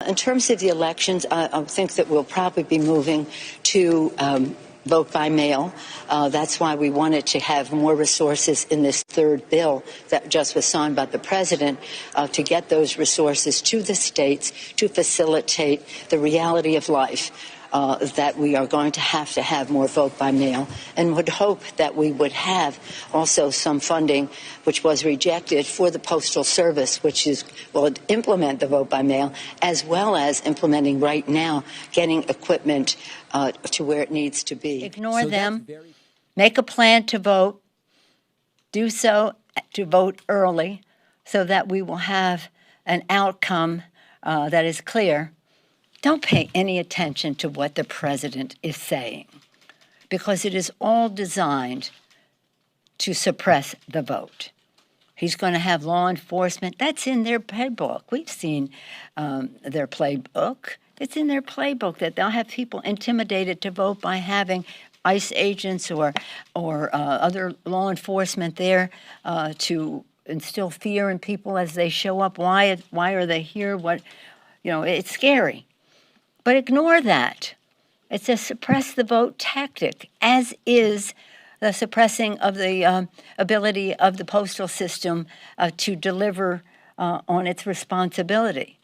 In terms of the elections, I think that we'll probably be moving to vote by mail. That's why we wanted to have more resources in this third bill that just was signed by the president to get those resources to the states to facilitate the reality of life. That we are going to have more vote by mail, and would hope that we would have also some funding, which was rejected, for the Postal Service, which will implement the vote by mail, as well as implementing right now, getting equipment to where it needs to be. Ignore them, make a plan to vote, do so to vote early so that we will have an outcome that is clear. Don't pay any attention to what the president is saying, because it is all designed to suppress the vote. He's going to have law enforcement. That's in their playbook. We've seen their playbook. It's in their playbook that they'll have people intimidated to vote by having ICE agents or other law enforcement there to instill fear in people as they show up. Why are they here? It's scary. But ignore that. It's a suppress the vote tactic, as is the suppressing of the ability of the postal system to deliver on its responsibility.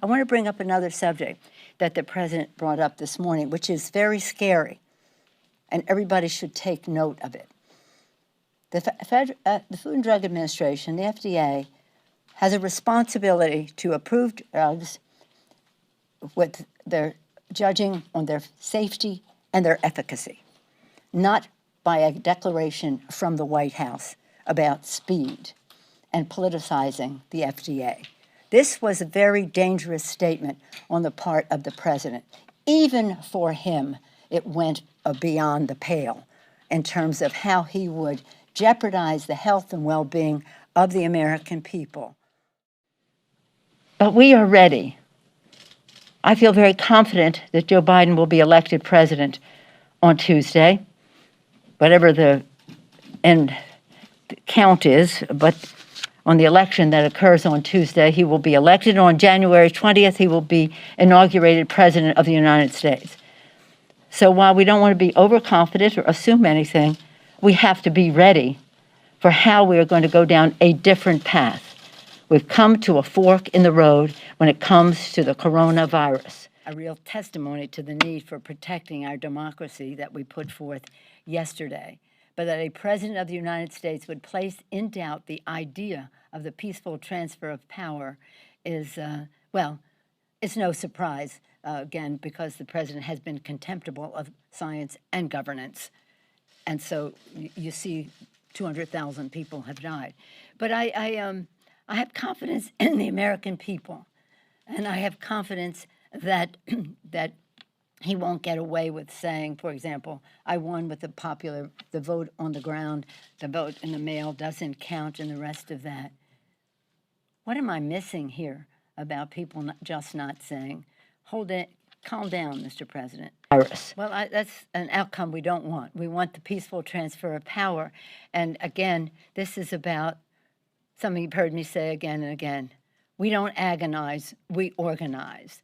I want to bring up another subject that the president brought up this morning, which is very scary, and everybody should take note of it. The Food and Drug Administration, the FDA, has a responsibility to approve drugs with their judging on their safety and their efficacy, not by a declaration from the White House about speed and politicizing the FDA. This was a very dangerous statement on the part of the president. Even for him, it went beyond the pale in terms of how he would jeopardize the health and well-being of the American people. But we are ready. I feel very confident that Joe Biden will be elected president on Tuesday, whatever the end count is, but on the election that occurs on Tuesday, he will be elected. On January 20th, he will be inaugurated president of the United States. So while we don't want to be overconfident or assume anything, we have to be ready for how we are going to go down a different path. We've come to a fork in the road when it comes to the coronavirus. A real testimony to the need for protecting our democracy that we put forth yesterday. But that a president of the United States would place in doubt the idea of the peaceful transfer of power is, it's no surprise, again, because the president has been contemptible of science and governance. And so you see 200,000 people have died. But I have confidence in the American people, and I have confidence that he won't get away with saying, for example, I won with the vote on the ground, the vote in the mail doesn't count, and the rest of that. What am I missing here about people just not saying, hold it, calm down, Mr. President? Well, that's an outcome we don't want. We want the peaceful transfer of power. And again, this is about something you've heard me say again and again. We don't agonize, we organize.